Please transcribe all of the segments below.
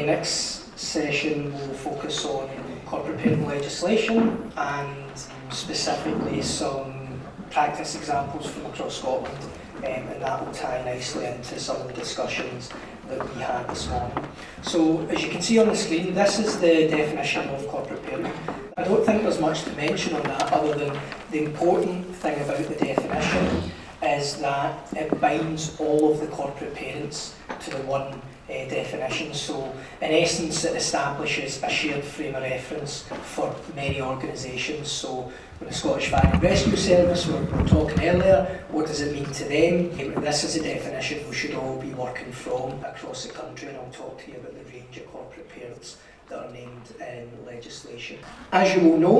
next session will focus on corporate parent legislation and specifically some practice examples from across Scotland, and that will tie nicely into some of the discussions that we had this morning. So as you can see on the screen, this is the definition of corporate parent. I don't think there's much to mention on that other than the important thing about the definition is that it binds all of the corporate parents to the one definition. So in essence it establishes a shared frame of reference for many organisations. So with the Scottish Fire and Rescue Service we were talking earlier, what does it mean to them? This is a definition we should all be working from across the country, and I'll talk to you about the range of corporate parents that are named in legislation. As you all know,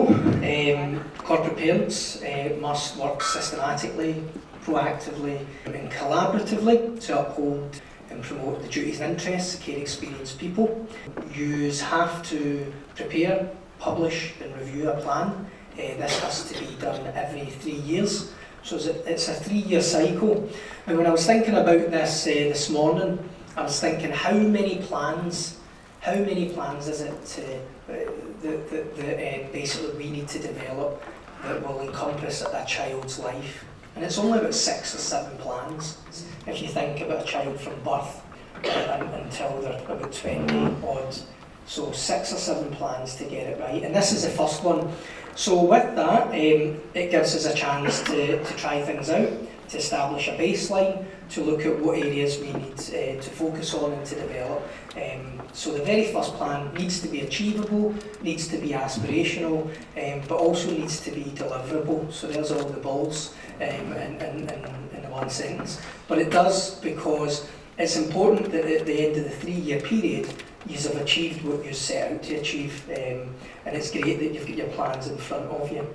corporate parents must work systematically, proactively and collaboratively to uphold and promote the duties and interests of care experienced people. You have to prepare, publish and review a plan. This has to be done every 3 years. So it's a 3-year cycle. And when I was thinking about this this morning, I was thinking how many plans is it that basically we need to develop that will encompass a child's life? And it's only about 6 or 7 plans. If you think about a child from birth until they're about 20 odd. So 6 or 7 plans to get it right. And this is the first one. So with that, it gives us a chance to try things out, to establish a baseline, to look at what areas we need to focus on and to develop. So the very first plan needs to be achievable, needs to be aspirational, but also needs to be deliverable. So there's all the balls in the one sentence. But it does because it's important that at the end of the 3-year period, you have achieved what you set out to achieve, and it's great that you've got your plans in front of you.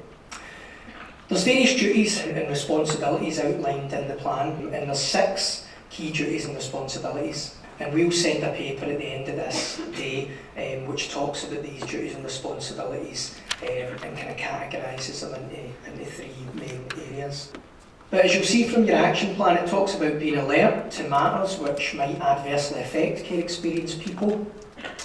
There's various duties and responsibilities outlined in the plan, and there's 6 key duties and responsibilities. And we'll send a paper at the end of this day which talks about these duties and responsibilities and kind of categorises them into 3 main areas. But as you'll see from your action plan, it talks about being alert to matters which might adversely affect care experienced people.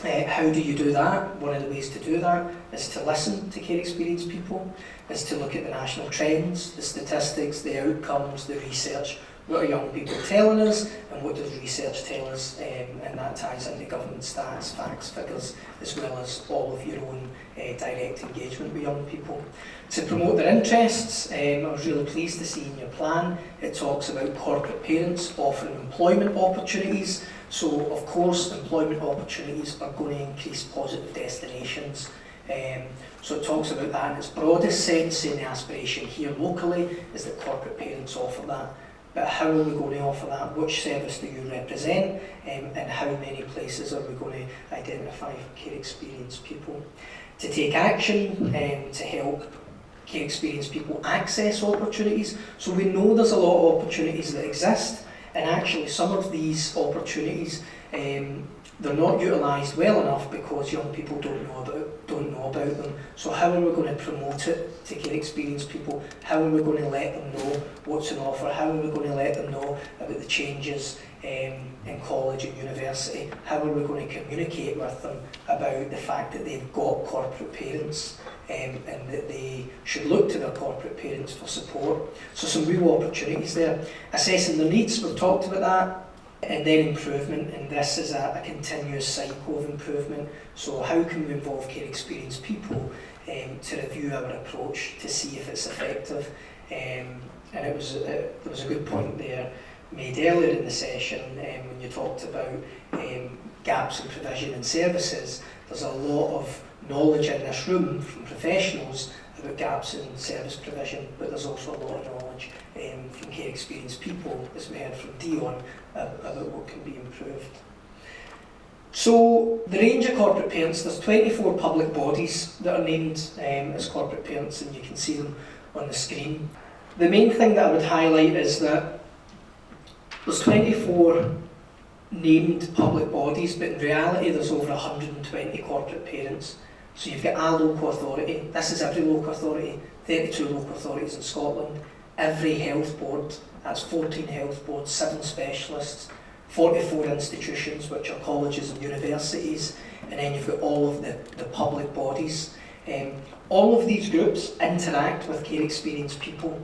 How do you do that? One of the ways to do that is to listen to care experienced people, is to look at the national trends, the statistics, the outcomes, the research. What are young people telling us, and what does research tell us? And that ties into government stats, facts, figures, as well as all of your own direct engagement with young people. To promote their interests, I was really pleased to see in your plan, it talks about corporate parents offering employment opportunities. So of course employment opportunities are going to increase positive destinations. So it talks about that in its broadest sense, and the aspiration here locally is that corporate parents offer that. But how are we going to offer that? Which service do you represent? And how many places are we going to identify for care experienced people? To take action to help care experienced people access opportunities. So we know there's a lot of opportunities that exist, and actually some of these opportunities they're not utilised well enough because young people don't know about them. So how are we going to promote it to care experienced people? How are we going to let them know what's on offer? How are we going to let them know about the changes in college and university? How are we going to communicate with them about the fact that they've got corporate parents and that they should look to their corporate parents for support? So some real opportunities there. Assessing their needs, we've talked about that. And then improvement, and this is a continuous cycle of improvement. So how can we involve care experienced people to review our approach to see if it's effective? And there was a good point there made earlier in the session when you talked about gaps in provision and services. There's a lot of knowledge in this room from professionals about gaps in service provision, but there's also a lot of knowledge from care experienced people, as we heard from Dion, about what can be improved. So the range of corporate parents, there's 24 public bodies that are named as corporate parents, and you can see them on the screen. The main thing that I would highlight is that there's 24 named public bodies, but in reality there's over 120 corporate parents. So you've got a local authority, this is every local authority, 32 local authorities in Scotland, every health board, that's 14 health boards, 7 specialists, 44 institutions, which are colleges and universities, and then you've got all of the public bodies. All of these groups interact with care experienced people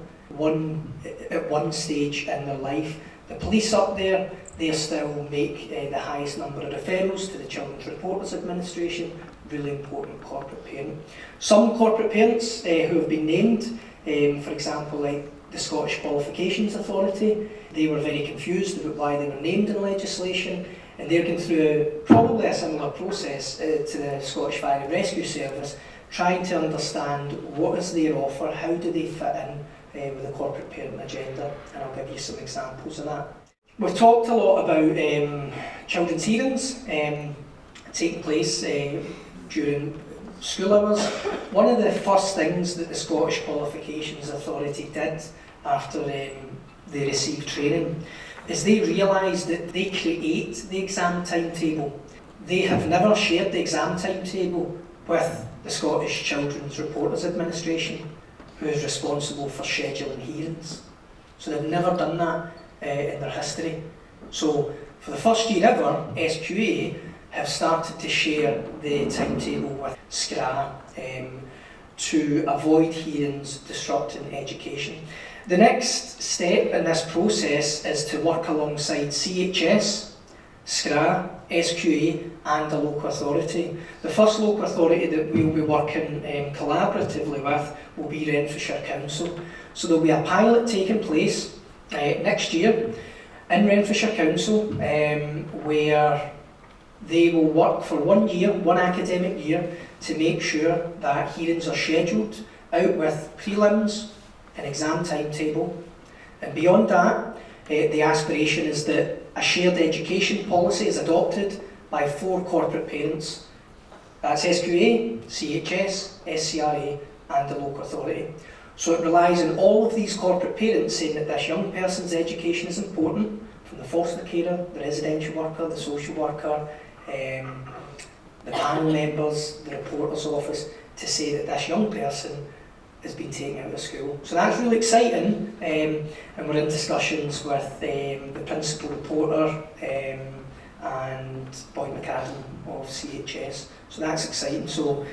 at one stage in their life. The police up there, they still make the highest number of referrals to the Children's Reporters Administration, really important corporate parent. Some corporate parents who have been named, for example, like the Scottish Qualifications Authority, they were very confused about why they were named in legislation, and they're going through probably a similar process to the Scottish Fire and Rescue Service, trying to understand what is their offer, how do they fit in with the corporate parent agenda, and I'll give you some examples of that. We've talked a lot about children's hearings taking place during school hours. One of the first things that the Scottish Qualifications Authority did after they received training is they realised that they create the exam timetable. They have never shared the exam timetable with the Scottish Children's Reporters Administration, who is responsible for scheduling hearings. So they've never done that in their history. So for the first year ever, SQA have started to share the timetable with SCRA to avoid hearings disrupting education. The next step in this process is to work alongside CHS, SCRA, SQA and a local authority. The first local authority that we'll be working collaboratively with will be Renfrewshire Council. So there'll be a pilot taking place next year in Renfrewshire Council where they will work for 1 year, one academic year, to make sure that hearings are scheduled out with prelims, an exam timetable, and beyond that, the aspiration is that a shared education policy is adopted by 4 corporate parents. That's SQA, CHS, SCRA and the local authority. So it relies on all of these corporate parents saying that this young person's education is important, from the foster carer, the residential worker, the social worker, the panel members, the reporter's office, to say that this young person has been taken out of school. So that's really exciting, and we're in discussions with the principal reporter and Boyd McAdam of CHS. So that's exciting. So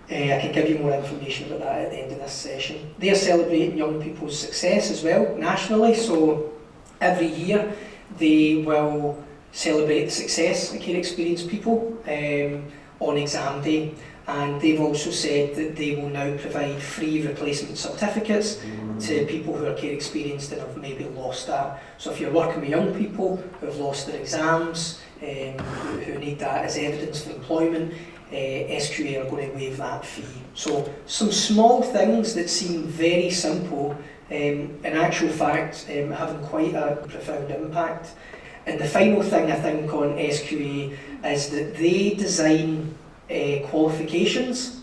I can give you more information about that at the end of this session. They're celebrating young people's success as well, nationally. So every year they will celebrate the success of care experienced people on exam day. And they've also said that they will now provide free replacement certificates to people who are care experienced and have maybe lost that. So if you're working with young people who have lost their exams, who need that as evidence for employment, SQA are going to waive that fee. So some small things that seem very simple, in actual fact having quite a profound impact. And the final thing I think on SQA is that they design qualifications.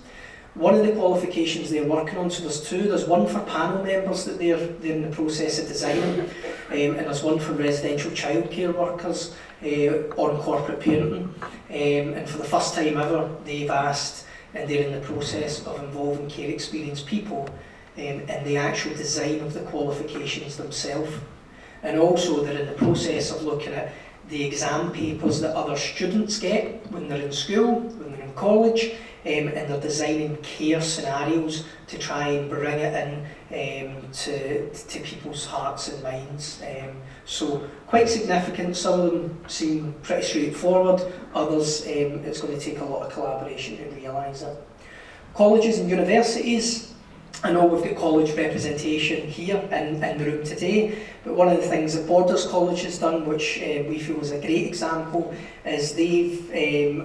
One of the qualifications they're working on, so there's 2, there's one for panel members that they're in the process of designing, and there's one for residential childcare workers on corporate parenting. And for the first time ever, they've asked, and they're in the process of involving care experienced people in the actual design of the qualifications themselves. And also they're in the process of looking at the exam papers that other students get when they're in school, when they're in college, and they're designing care scenarios to try and bring it in to people's hearts and minds. So quite significant. Some of them seem pretty straightforward, others it's going to take a lot of collaboration to realise it. Colleges and universities, I know we've got college representation here in the room today, but one of the things that Borders College has done, which we feel is a great example, is they've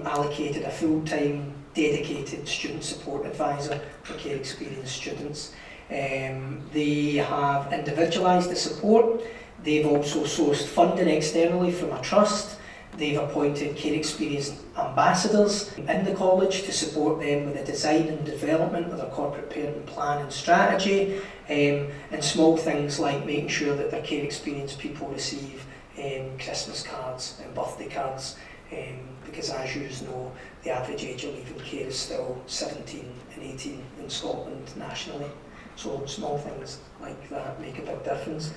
allocated a full-time dedicated student support advisor for care experienced students. They have individualised the support. They've also sourced funding externally from a trust. They've appointed care experienced ambassadors in the college to support them with the design and development of their corporate parenting plan and strategy, and small things like making sure that their care experienced people receive Christmas cards and birthday cards, because as you know, the average age of leaving care is still 17 and 18 in Scotland nationally. So small things like that make a big difference.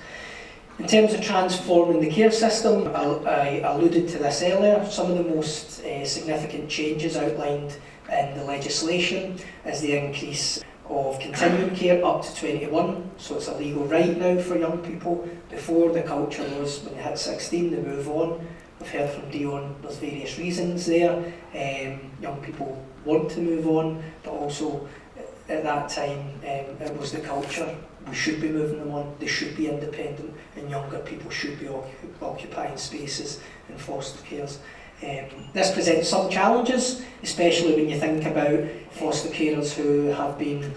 In terms of transforming the care system, I alluded to this earlier. Some of the most significant changes outlined in the legislation is the increase of continuing care up to 21, so it's a legal right now for young people. Before, the culture was when they hit 16 they move on. We've heard from Dion, there's various reasons there. Young people want to move on, but also at that time it was the culture. We should be moving them on, they should be independent, and younger people should be occupying spaces in foster cares. This presents some challenges, especially when you think about foster carers who have been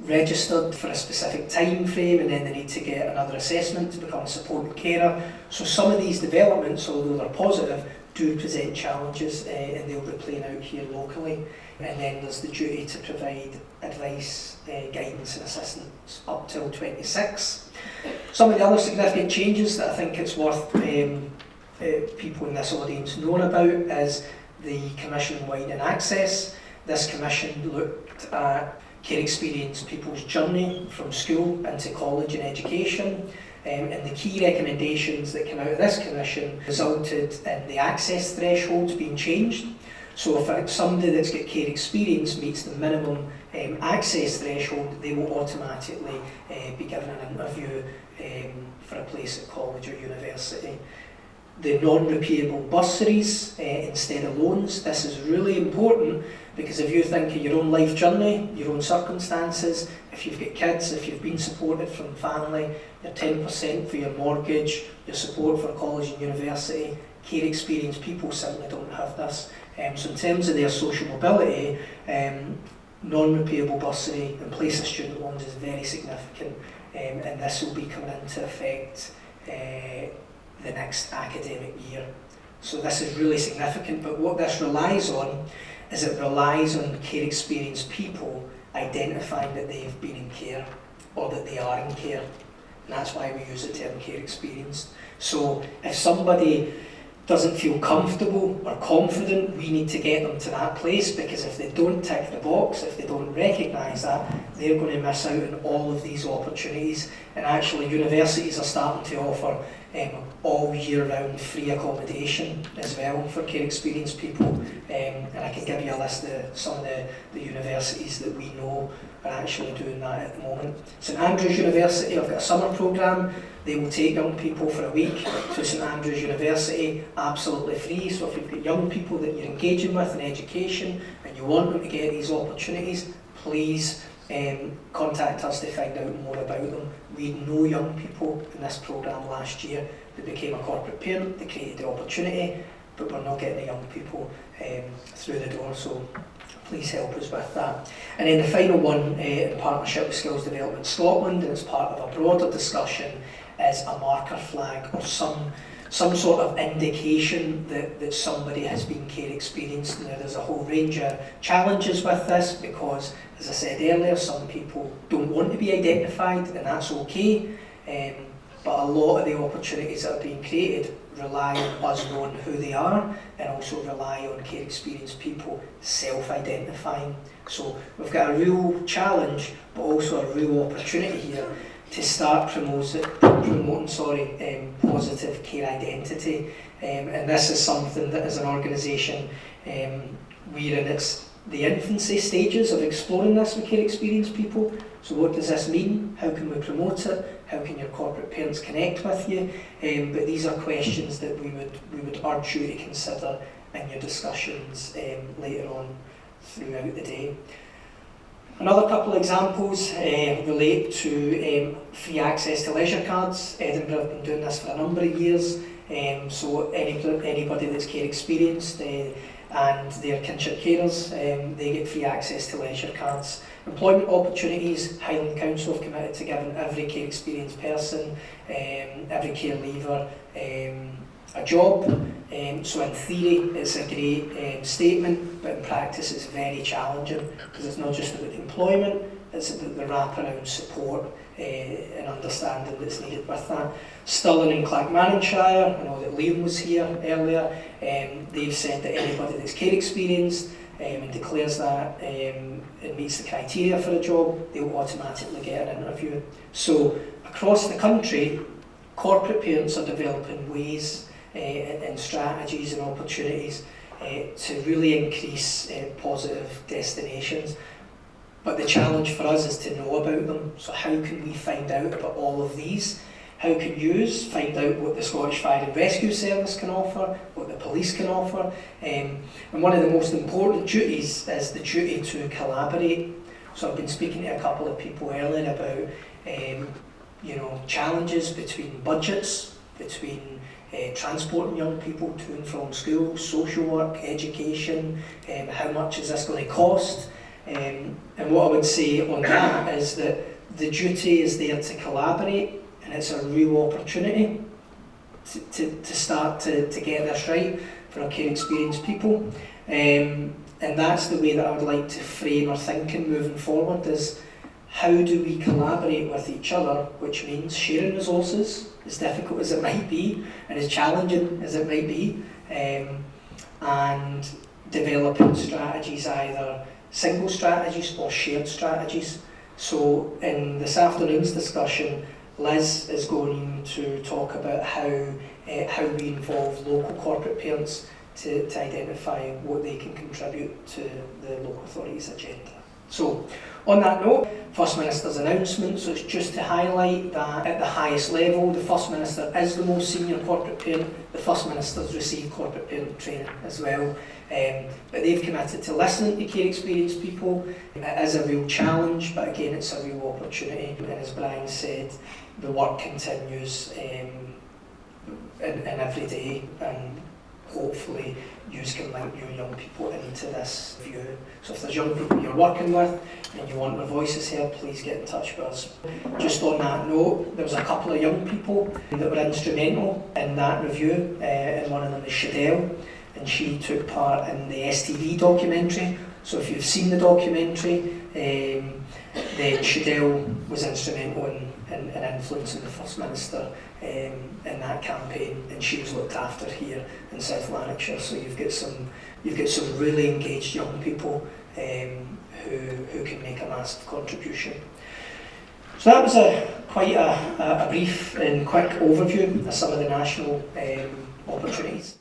registered for a specific time frame and then they need to get another assessment to become a supported carer. So some of these developments, although they're positive, do present challenges and they'll be playing out here locally. And then there's the duty to provide advice, guidance and assistance up till 26. Some of the other significant changes that I think it's worth people in this audience knowing about is the Commission widening access. This commission looked at care experienced people's journey from school into college and education. And the key recommendations that came out of this commission resulted in the access thresholds being changed. So if somebody that's got care experience meets the minimum access threshold, they will automatically be given an interview for a place at college or university. The non-repayable bursaries instead of loans. This is really important because if you think of your own life journey, your own circumstances, if you've got kids, if you've been supported from family, your 10% for your mortgage, your support for college and university, care experienced people simply don't have this. So in terms of their social mobility, non-repayable bursary in place of student loans is very significant, and this will be coming into effect the next academic year. So this is really significant, but what this relies on is it relies on care experienced people identifying that they've been in care or that they are in care. And that's why we use the term care experienced. So if somebody doesn't feel comfortable or confident, we need to get them to that place, because if they don't tick the box, if they don't recognise that, they're going to miss out on all of these opportunities. And actually universities are starting to offer all year round free accommodation as well for care experienced people, and I can give you a list of some of the universities that we know are actually doing that at the moment. St Andrews University have got a summer programme. They will take young people for a week to St Andrews University absolutely free. So if you've got young people that you're engaging with in education and you want them to get these opportunities, please contact us to find out more about them. We had no young people in this programme last year that became a corporate parent. They created the opportunity, but we're not getting the young people through the door, so please help us with that. And then the final one, in partnership with Skills Development Scotland, and it's part of a broader discussion, is a marker flag or some sort of indication that somebody has been care experienced. Now there's a whole range of challenges with this because, as I said earlier, some people don't want to be identified, and that's okay, but a lot of the opportunities that are being created rely on us knowing who they are, and also rely on care experienced people self-identifying. So we've got a real challenge, but also a real opportunity here to start promoting positive care identity, and this is something that as an organisation we're in the infancy stages of exploring this with care experienced people. So what does this mean? How can we promote it? How can your corporate parents connect with you? But these are questions that we would urge you to consider in your discussions later on throughout the day. Another couple of examples relate to free access to leisure cards. Edinburgh have been doing this for a number of years, so anybody that's care experienced and their kinship carers, they get free access to leisure cards. Employment opportunities, Highland Council have committed to giving every care experienced person, every care leaver, a job. So in theory it's a great statement, but in practice it's very challenging, because it's not just about employment, it's about the wraparound support and understanding that's needed with that. Stirling and Clackmannanshire, I know that Liam was here earlier, they've said that anybody that's care experienced and declares that it meets the criteria for a job, they will automatically get an interview. So across the country corporate parents are developing ways and strategies and opportunities to really increase positive destinations. But the challenge for us is to know about them. So how can we find out about all of these? How can you find out what the Scottish Fire and Rescue Service can offer, what the police can offer? And one of the most important duties is the duty to collaborate. So I've been speaking to a couple of people earlier about challenges between budgets, between transporting young people to and from school, social work, education, how much is this going to cost? And what I would say on that is that the duty is there to collaborate, and it's a real opportunity to start to get this right for our care experienced people. And that's the way that I would like to frame our thinking moving forward, is how do we collaborate with each other, which means sharing resources, as difficult as it might be, and as challenging as it might be, and developing strategies, either single strategies or shared strategies. So in this afternoon's discussion, Liz is going to talk about how we involve local corporate parents to identify what they can contribute to the local authorities' agenda. So, on that note, First Minister's announcement, so it's just to highlight that at the highest level, the First Minister is the most senior corporate parent. The First Minister's received corporate parent training as well. But they've committed to listening to care experienced people. It is a real challenge, but again, it's a real opportunity. And as Browne said, the work continues in every day, and hopefully you can link your young people into this view. So if there's young people you're working with and you want their voices heard, please get in touch with us. Just on that note, there was a couple of young people that were instrumental in that review, and one of them is Shadell, and she took part in the STV documentary. So if you've seen the documentary, then Shadell was instrumental in influencing the First Minister in that campaign, and she was looked after here in South Lanarkshire. So you've got some really engaged young people who can make a massive contribution. So that was quite a brief and quick overview of some of the national opportunities.